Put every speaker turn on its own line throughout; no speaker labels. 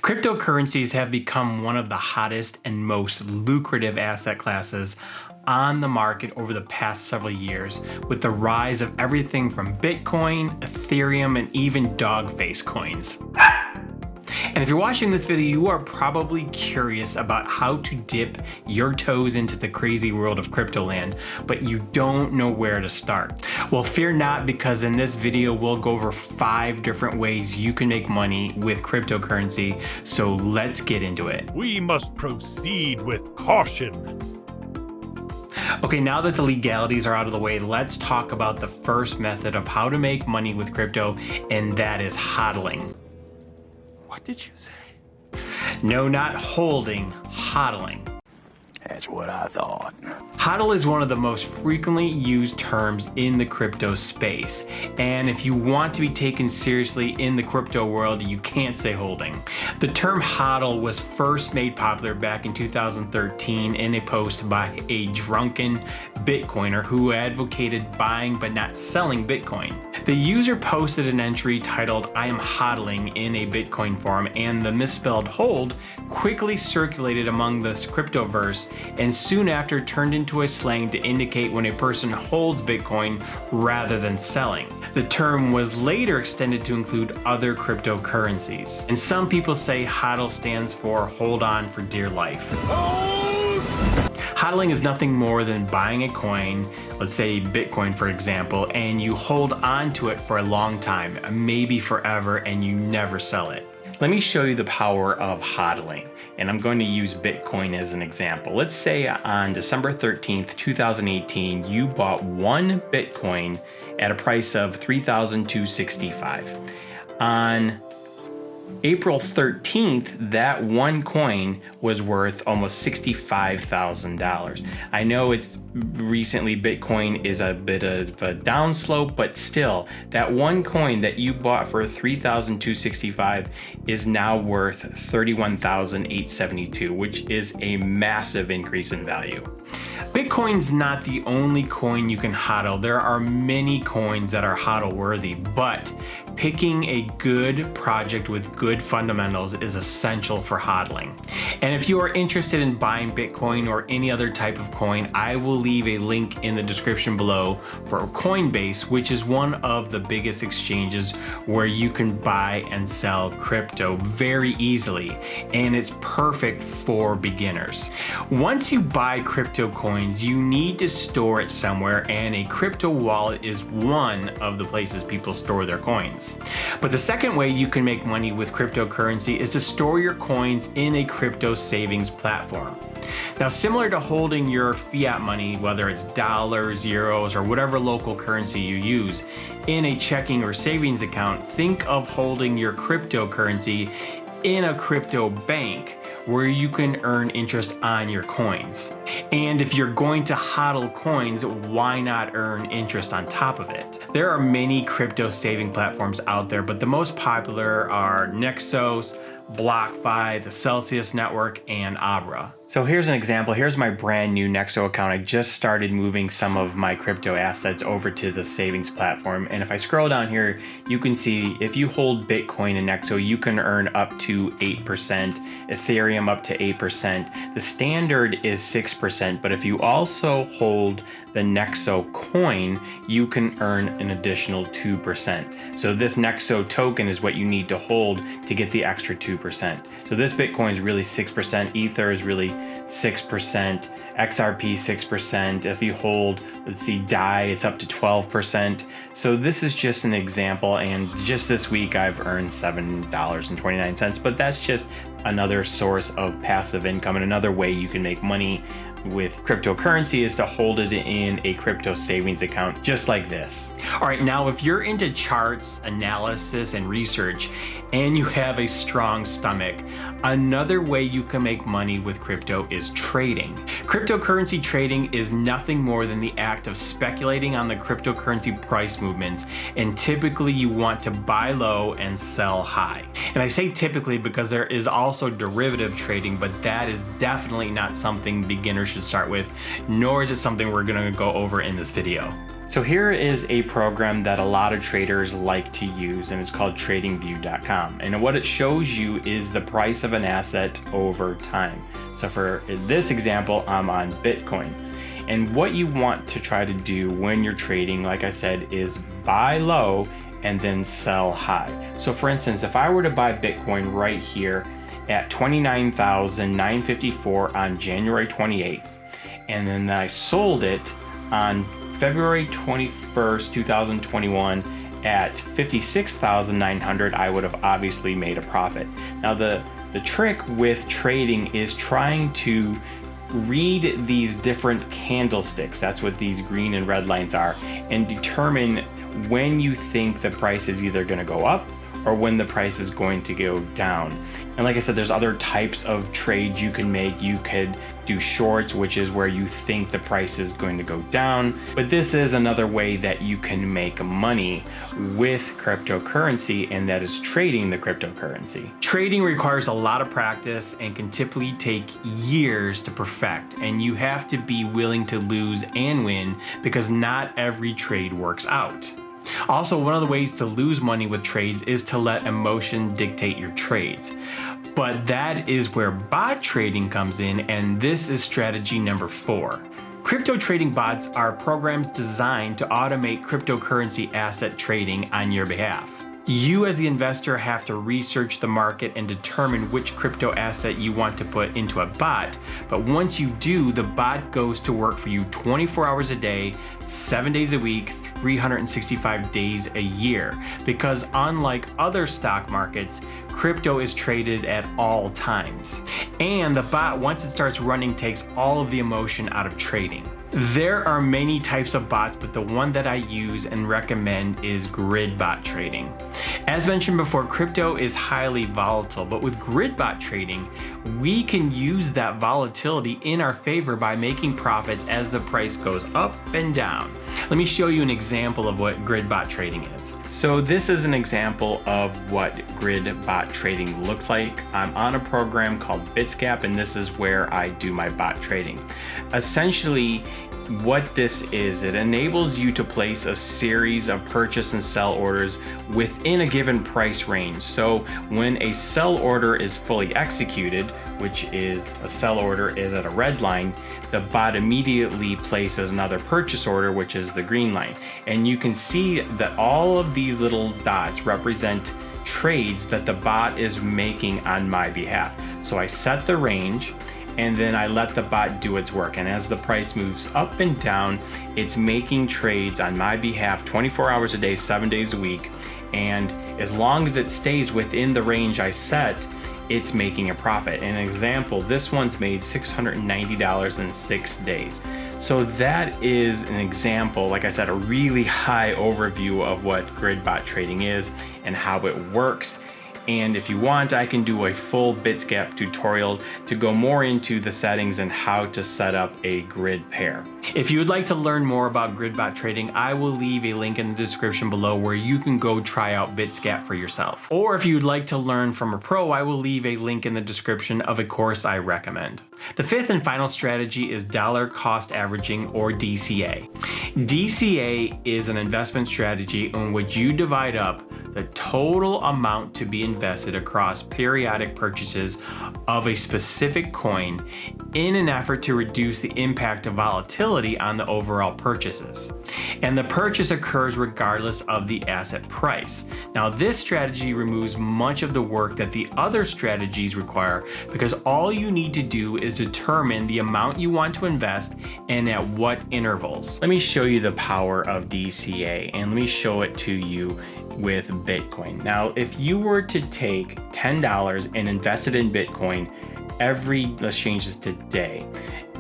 Cryptocurrencies have become one of the hottest and most lucrative asset classes on the market over the past several years, with the rise of everything from Bitcoin, Ethereum, and even dog face coins. And if you're watching this video, you are probably curious about how to dip your toes into the crazy world of crypto land, but you don't know where to start. Well, fear not, because in this video, we'll go over 5 different ways you can make money with cryptocurrency. So let's get into it.
We must proceed with caution.
Okay, now that the legalities are out of the way, let's talk about the first method of how to make money with crypto, and that is HODLing.
What did you say?
No, not holding, HODLing.
That's what I thought.
HODL is one of the most frequently used terms in the crypto space. And if you want to be taken seriously in the crypto world, you can't say holding. The term HODL was first made popular back in 2013 in a post by a drunken Bitcoiner who advocated buying but not selling Bitcoin. The user posted an entry titled, "I am HODLing" in a Bitcoin forum, and the misspelled hold quickly circulated among the cryptoverse and soon after turned into a slang to indicate when a person holds Bitcoin rather than selling. The term was later extended to include other cryptocurrencies. And some people say HODL stands for hold on for dear life. HODLing is nothing more than buying a coin, let's say Bitcoin for example, and you hold on to it for a long time, maybe forever, and you never sell it. Let me show you the power of HODLing, and I'm going to use Bitcoin as an example. Let's say on December 13th, 2018, you bought 1 Bitcoin at a price of $3,265. On April 13th, that 1 coin was worth almost $65,000. I know it's recently Bitcoin is a bit of a downslope, but still, that 1 coin that you bought for $3,265 is now worth $31,872, which is a massive increase in value. Bitcoin's not the only coin you can HODL. There are many coins that are HODL worthy, but picking a good project with good fundamentals is essential for HODLing. And if you are interested in buying Bitcoin or any other type of coin, I will leave a link in the description below for Coinbase, which is one of the biggest exchanges where you can buy and sell crypto very easily, and it's perfect for beginners. Once you buy crypto coins, you need to store it somewhere, and a crypto wallet is one of the places people store their coins. But the second way you can make money with cryptocurrency is to store your coins in a crypto savings platform. Now, similar to holding your fiat money, whether it's dollars, euros, or whatever local currency you use, in a checking or savings account, think of holding your cryptocurrency in a crypto bank where you can earn interest on your coins. And if you're going to HODL coins, why not earn interest on top of it? There are many crypto saving platforms out there, but the most popular are Nexos, BlockFi, the Celsius Network, and Abra. So here's an example. Here's my brand new Nexo account. I just started moving some of my crypto assets over to the savings platform. And if I scroll down here, you can see if you hold Bitcoin in Nexo, you can earn up to 8%, Ethereum up to 8%. The standard is 6%, but if you also hold the Nexo coin, you can earn an additional 2%. So this Nexo token is what you need to hold to get the extra 2%. So this Bitcoin is really 6%, Ether is really 6%, XRP 6%. If you hold, let's see, DAI, it's up to 12%. So this is just an example, and just this week I've earned $7.29, but that's just another source of passive income, and another way you can make money with cryptocurrency is to hold it in a crypto savings account just like this. All right, now if you're into charts, analysis, and research, and you have a strong stomach, another way you can make money with crypto is trading. Cryptocurrency trading is nothing more than the act of speculating on the cryptocurrency price movements, and typically you want to buy low and sell high. And I say typically because there is also derivative trading, but that is definitely not something beginners should start with, nor is it something we're gonna go over in this video. So here is a program that a lot of traders like to use, and it's called tradingview.com. And what it shows you is the price of an asset over time. So for this example, I'm on Bitcoin. And what you want to try to do when you're trading, like I said, is buy low and then sell high. So for instance, if I were to buy Bitcoin right here at 29,954 on January 28th, and then I sold it on February 21st, 2021 at 56,900, I would have obviously made a profit. Now the trick with trading is trying to read these different candlesticks, that's what these green and red lines are, and determine when you think the price is either going to go up or when the price is going to go down. And like I said, there's other types of trades you can make. You could do shorts, which is where you think the price is going to go down. But this is another way that you can make money with cryptocurrency, and that is trading the cryptocurrency. Trading requires a lot of practice and can typically take years to perfect, and you have to be willing to lose and win because not every trade works out. Also, one of the ways to lose money with trades is to let emotion dictate your trades. But that is where bot trading comes in, and this is strategy number 4. Crypto trading bots are programs designed to automate cryptocurrency asset trading on your behalf. You as the investor have to research the market and determine which crypto asset you want to put into a bot. But once you do, the bot goes to work for you 24 hours a day, 7 days a week, 365 days a year. Because unlike other stock markets, crypto is traded at all times. And the bot, once it starts running, takes all of the emotion out of trading. There are many types of bots, but the one that I use and recommend is grid bot trading. As mentioned before, crypto is highly volatile, but with grid bot trading, we can use that volatility in our favor by making profits as the price goes up and down. Let me show you an example of what grid bot trading is. So this is an example of what grid bot trading looks like. I'm on a program called Bitsgap, and this is where I do my bot trading. Essentially, what this is, it enables you to place a series of purchase and sell orders within a given price range. So when a sell order is fully executed, which is a sell order is at a red line, the bot immediately places another purchase order, which is the green line. And you can see that all of these little dots represent trades that the bot is making on my behalf. So I set the range, and then I let the bot do its work. And as the price moves up and down, it's making trades on my behalf 24 hours a day, 7 days a week. And as long as it stays within the range I set, it's making a profit. An example, this one's made $690 in 6 days. So that is an example, like I said, a really high overview of what grid bot trading is and how it works. And if you want, I can do a full Bitsgap tutorial to go more into the settings and how to set up a grid pair. If you would like to learn more about grid bot trading, I will leave a link in the description below where you can go try out Bitsgap for yourself. Or if you'd like to learn from a pro, I will leave a link in the description of a course I recommend. The fifth and final strategy is dollar cost averaging, or DCA. DCA is an investment strategy in which you divide up the total amount to be invested across periodic purchases of a specific coin in an effort to reduce the impact of volatility on the overall purchases. And the purchase occurs regardless of the asset price. Now, this strategy removes much of the work that the other strategies require, because all you need to do is determine the amount you want to invest and at what intervals. Let me show you the power of DCA, and let me show it to you with Bitcoin. Now, if you were to take $10 and invest it in Bitcoin let's change this to today,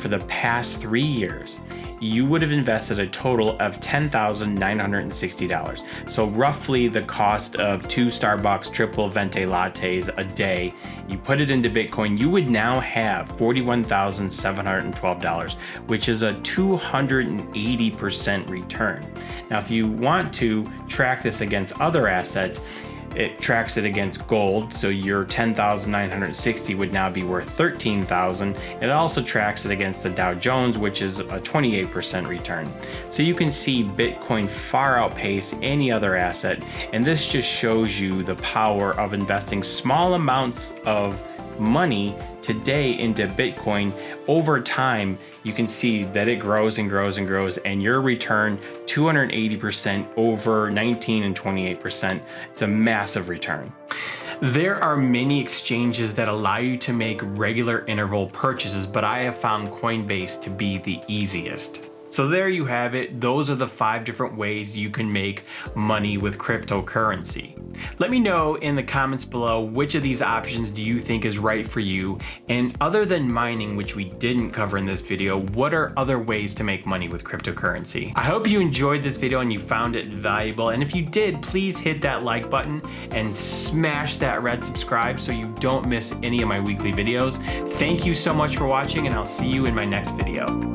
for the past 3 years, you would have invested a total of $10,960. So roughly the cost of 2 Starbucks triple venti lattes a day. You put it into Bitcoin, you would now have $41,712, which is a 280% return. Now, if you want to track this against other assets, It tracks it against gold, so your 10,960 would now be worth 13,000. It also tracks it against the Dow Jones, which is a 28% return. So you can see Bitcoin far outpace any other asset, and this just shows you the power of investing small amounts of money today into Bitcoin. Over time, you can see that it grows and grows and grows, and your return 280% over 19 and 28%. It's a massive return. There are many exchanges that allow you to make regular interval purchases, but I have found Coinbase to be the easiest. So there you have it. Those are the 5 different ways you can make money with cryptocurrency. Let me know in the comments below which of these options do you think is right for you, and other than mining, which we didn't cover in this video, what are other ways to make money with cryptocurrency? I hope you enjoyed this video and you found it valuable, and if you did, please hit that like button and smash that red subscribe so you don't miss any of my weekly videos. Thank you so much for watching, and I'll see you in my next video.